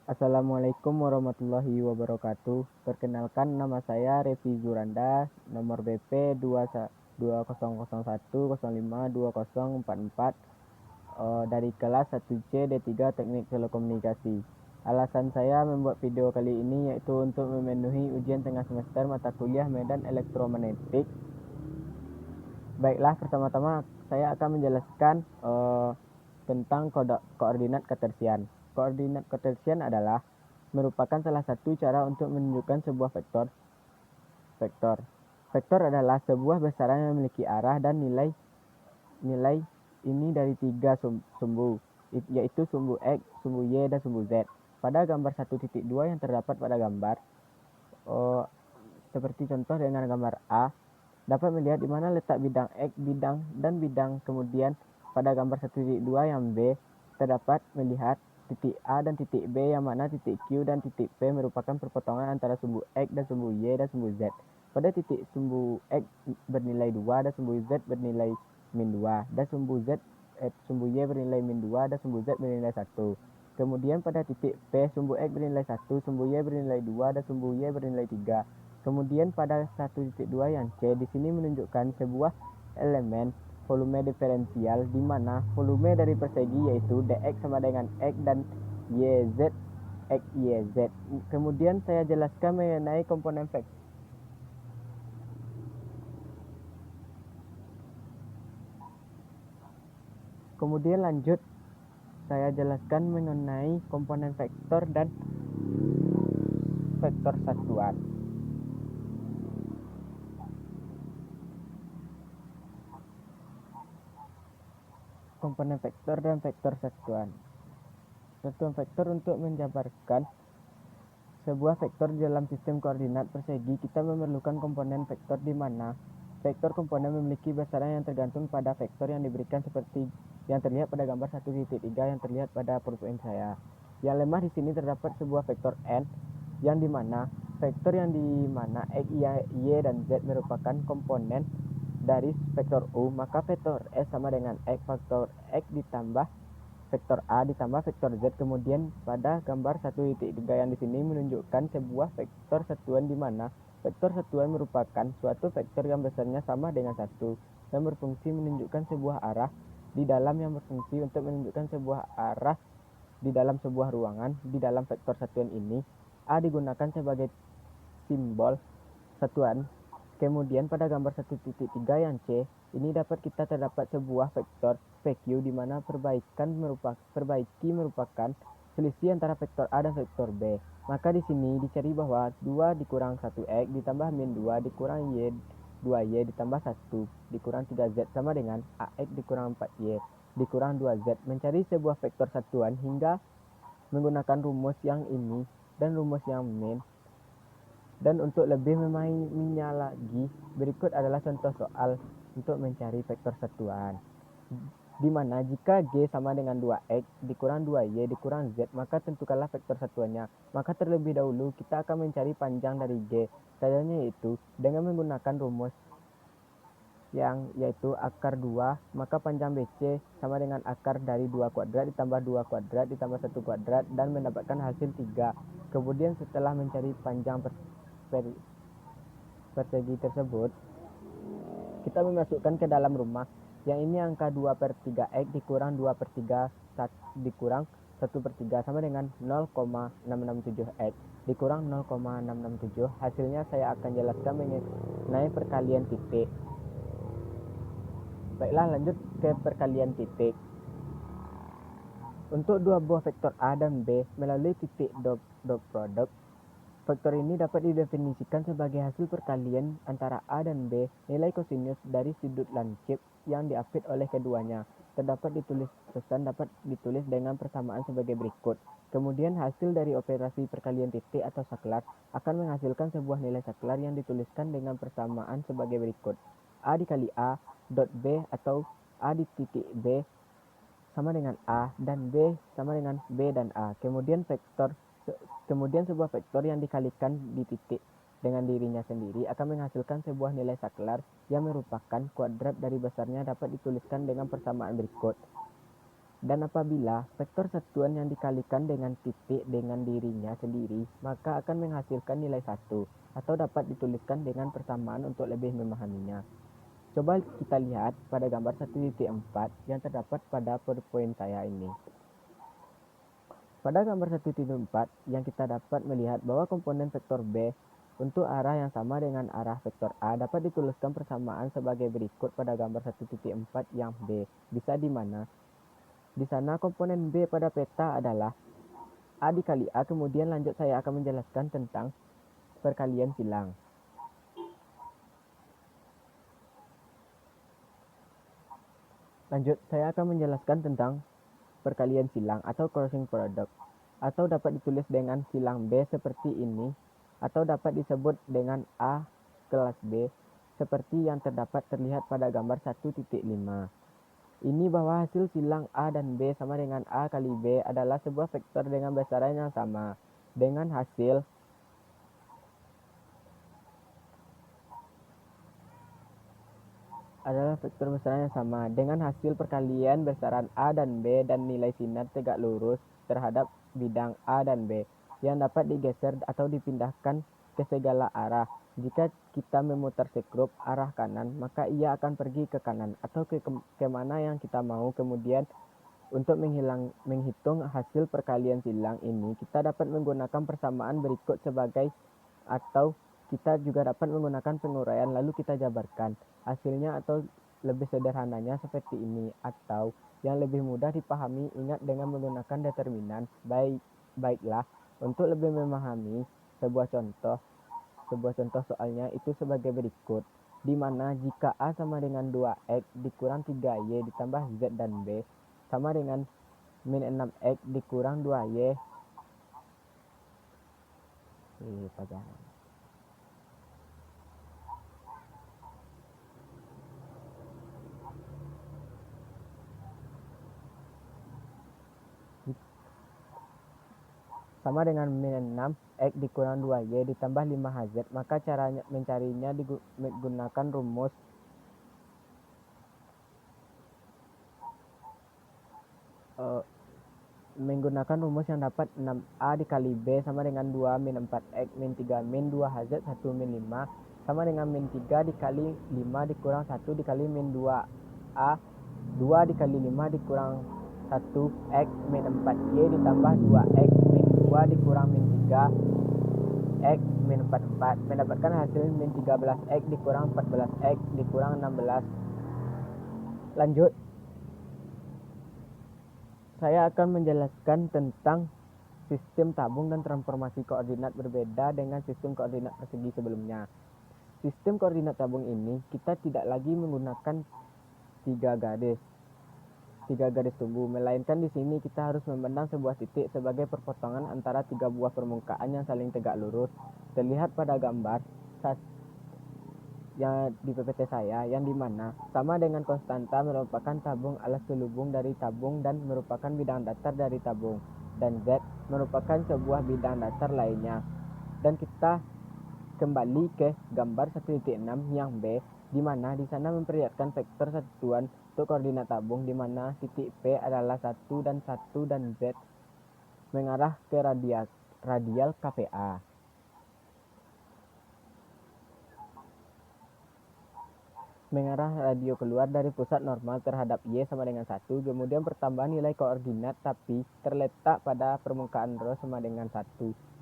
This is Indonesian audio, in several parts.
Assalamualaikum warahmatullahi wabarakatuh. Perkenalkan, nama saya Revi Zuranda, nomor BP 2001052044, dari kelas 1C D3 Teknik Telekomunikasi. Alasan saya membuat video kali ini yaitu untuk memenuhi ujian tengah semester mata kuliah Medan Elektromagnetik. Baiklah, pertama-tama saya akan menjelaskan tentang koordinat kartesian. Koordinat kartesian adalah merupakan salah satu cara untuk menunjukkan sebuah vektor. Vektor adalah sebuah besaran yang memiliki arah dan nilai ini dari tiga sumbu, yaitu sumbu X, sumbu Y, dan sumbu Z. Pada gambar 1.2 yang terdapat pada gambar, seperti contoh dengan gambar A, dapat melihat di mana letak bidang X, bidang. Kemudian pada gambar 1.2 yang B, terdapat melihat titik A dan titik B, yang mana titik Q dan titik P merupakan perpotongan antara sumbu X dan sumbu Y dan sumbu Z. Pada titik sumbu X bernilai 2 dan sumbu Z bernilai min 2, dan sumbu Y bernilai min 2 dan sumbu Z bernilai 1. Kemudian pada titik P, sumbu X bernilai 1, sumbu Y bernilai 2, dan sumbu Y bernilai 3. Kemudian pada 1.2 yang C, di sini menunjukkan sebuah elemen volume diferensial di mana volume dari persegi yaitu dx sama dengan x dan yz x yz. Kemudian saya jelaskan mengenai komponen vektor. Kemudian lanjut saya jelaskan mengenai komponen vektor dan vektor satuan. Komponen vektor dan vektor satuan. Satuan vektor untuk menjabarkan sebuah vektor dalam sistem koordinat persegi, kita memerlukan komponen vektor di mana vektor komponen memiliki besaran yang tergantung pada vektor yang diberikan seperti yang terlihat pada gambar 1.3 yang terlihat pada PowerPoint saya. Yang lemah di sini terdapat sebuah vektor n yang dimana vektor yang dimana x, y, dan z merupakan komponen dari vektor u, maka vektor s sama dengan x faktor x ditambah vektor a ditambah vektor z. Kemudian pada gambar 1.3 yang di sini menunjukkan sebuah vektor satuan di mana vektor satuan merupakan suatu vektor yang besarnya sama dengan 1 dan berfungsi menunjukkan sebuah arah di dalam yang berfungsi untuk menunjukkan sebuah arah di dalam sebuah ruangan. Di dalam vektor satuan ini, a digunakan sebagai simbol satuan. Kemudian pada gambar 1.3 yang C, ini dapat kita terdapat sebuah vektor PQ di mana perbaiki merupakan selisih antara vektor A dan vektor B. Maka di sini dicari bahwa 2 dikurang 1x ditambah min 2 dikurang y 2y ditambah 1 dikurang 3z sama dengan ax dikurang 4y dikurang 2z. Mencari sebuah vektor satuan hingga menggunakan rumus yang ini dan rumus yang min. Dan untuk lebih memahaminya lagi, berikut adalah contoh soal untuk mencari vektor satuan. Di mana jika G sama dengan 2X dikurang 2Y dikurang Z, maka tentukanlah vektor satuannya. Maka terlebih dahulu kita akan mencari panjang dari G. Caranya yaitu dengan menggunakan rumus yang yaitu akar 2, maka panjang BC sama dengan akar dari 2 kuadrat ditambah 2 kuadrat ditambah 1 kuadrat dan mendapatkan hasil 3. Kemudian setelah mencari panjang persegi tersebut, kita memasukkan ke dalam rumah. Yang ini angka 2/3x dikurang 2/3 dikurang 1/3 sama dengan 0,667x dikurang 0,667. Hasilnya saya akan jelaskan mengenai perkalian titik. Baiklah, lanjut ke perkalian titik. Untuk dua buah vektor A dan B melalui titik dot produk, vektor ini dapat didefinisikan sebagai hasil perkalian antara A dan B nilai kosinus dari sudut lancip yang diapit oleh keduanya. Dapat ditulis dengan persamaan sebagai berikut. Kemudian hasil dari operasi perkalian titik atau saklar akan menghasilkan sebuah nilai saklar yang dituliskan dengan persamaan sebagai berikut. A dikali A dot B atau A di titik B sama dengan A dan B sama dengan B dan A. Kemudian sebuah vektor yang dikalikan di titik dengan dirinya sendiri akan menghasilkan sebuah nilai saklar yang merupakan kuadrat dari besarnya. Dapat dituliskan dengan persamaan berikut. Dan apabila vektor satuan yang dikalikan dengan titik dengan dirinya sendiri, maka akan menghasilkan nilai 1, atau dapat dituliskan dengan persamaan untuk lebih memahaminya. Coba kita lihat pada gambar 1.4 yang terdapat pada PowerPoint saya ini. Pada gambar 1.4 yang kita dapat melihat bahwa komponen vektor B untuk arah yang sama dengan arah vektor A dapat dituliskan persamaan sebagai berikut pada gambar 1.4 yang B, bisa di mana di sana komponen B pada peta adalah A dikali A. Kemudian lanjut saya akan menjelaskan tentang perkalian silang. Atau crossing product, atau dapat ditulis dengan silang B seperti ini, atau dapat disebut dengan A kelas B seperti yang terlihat pada gambar 1.5. Ini bahwa hasil silang A dan B sama dengan A kali B adalah sebuah vektor dengan besaran yang sama dengan hasil perkalian besaran A dan B dan nilai sinar tegak lurus terhadap bidang A dan B yang dapat digeser atau dipindahkan ke segala arah. Jika kita memutar sekrup arah kanan, maka ia akan pergi ke kanan atau ke mana yang kita mau. Kemudian untuk menghitung hasil perkalian silang ini, kita dapat menggunakan persamaan berikut sebagai, atau kita juga dapat menggunakan penguraian lalu kita jabarkan hasilnya, atau lebih sederhananya seperti ini, atau yang lebih mudah dipahami ingat dengan menggunakan determinan. Baiklah, untuk lebih memahami sebuah contoh soalnya itu sebagai berikut, di mana jika A sama dengan 2X dikurang 3Y ditambah Z dan B sama dengan min 6X dikurang 2Y sama dengan min 6X dikurang 2Y ditambah 5HZ, maka cara mencarinya menggunakan rumus yang dapat 6A dikali B sama dengan 2 min 4X min 3 min 2HZ 1 min 5 sama dengan min 3 dikali 5 dikurang 1 dikali min 2A 2 dikali 5 dikurang 1X min 4Y ditambah 2X min 2 dikurang min 3X min 44 mendapatkan hasil min 13X dikurang 14X dikurang 16. Lanjut, saya akan menjelaskan tentang sistem tabung dan transformasi koordinat berbeda dengan sistem koordinat persegi sebelumnya. Sistem koordinat tabung ini kita tidak lagi menggunakan tiga garis tumbuh, melainkan di sini kita harus memandang sebuah titik sebagai perpotongan antara tiga buah permukaan yang saling tegak lurus. Terlihat pada gambar yang di PPT saya, yang dimana sama dengan konstanta merupakan tabung alas selubung dari tabung dan merupakan bidang datar dari tabung, dan Z merupakan sebuah bidang datar lainnya. Dan kita kembali ke gambar 1.6 yang B, di mana di sana memperlihatkan vektor satuan untuk koordinat tabung, di mana titik P adalah 1 dan Z mengarah ke radial KPA. Mengarah radio keluar dari pusat normal terhadap Y sama dengan 1, kemudian pertambahan nilai koordinat tapi terletak pada permukaan ρ sama dengan 1.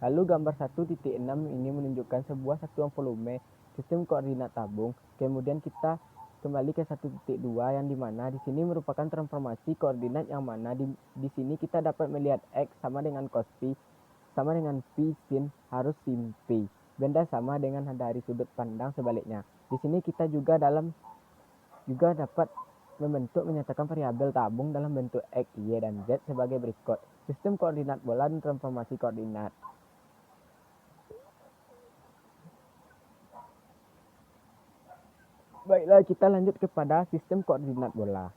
Lalu gambar 1.6 ini menunjukkan sebuah satuan volume sistem koordinat tabung. Kemudian kita kembali ke 1.2 yang dimana di sini merupakan transformasi koordinat, yang mana di sini kita dapat melihat X sama dengan cos Pi sama dengan Pi sin harus sin Pi. Benda sama dengan dari sudut pandang sebaliknya. Di sini kita juga dapat menyatakan variabel tabung dalam bentuk X, Y, dan Z sebagai berikut. Sistem koordinat bola dan transformasi koordinat. Baiklah, kita lanjut kepada sistem koordinat bola.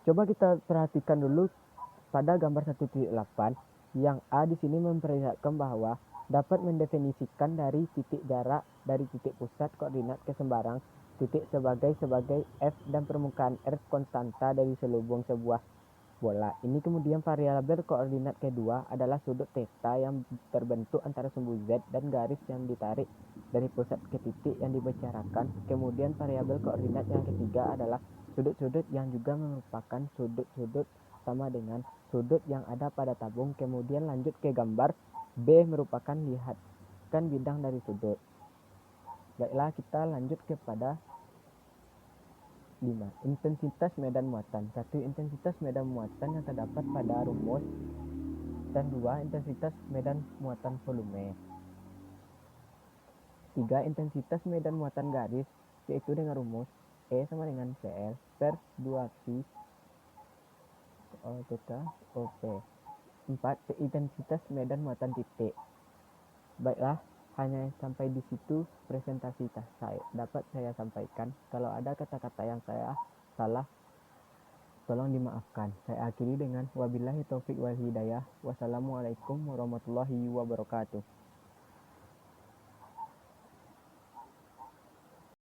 Coba kita perhatikan dulu pada gambar 1.8 yang A di sini memperlihatkan bahwa dapat mendefinisikan dari titik jarak dari titik pusat koordinat ke sembarang titik sebagai F dan permukaan R konstanta dari selubung sebuah bola. Ini kemudian variabel koordinat kedua adalah sudut theta yang terbentuk antara sumbu Z dan garis yang ditarik dari pusat ke titik yang dibicarakan. Kemudian variabel koordinat yang ketiga adalah sudut-sudut yang juga merupakan sudut-sudut sama dengan sudut yang ada pada tabung. Kemudian lanjut ke gambar B merupakan lihatkan bidang dari sudut. Baiklah, kita lanjut kepada 5. Intensitas medan muatan. 1. Intensitas medan muatan yang terdapat pada rumus. Dan 2. Intensitas medan muatan volume. 3. Intensitas medan muatan garis, yaitu dengan rumus E sama dengan PL per 2pi theta OP. 4. Intensitas medan muatan titik. Baiklah, hanya sampai di situ presentasi saya dapat saya sampaikan. Kalau ada kata-kata yang saya salah, tolong dimaafkan. Saya akhiri dengan wabillahi taufik wal hidayah. Wassalamualaikum warahmatullahi wabarakatuh.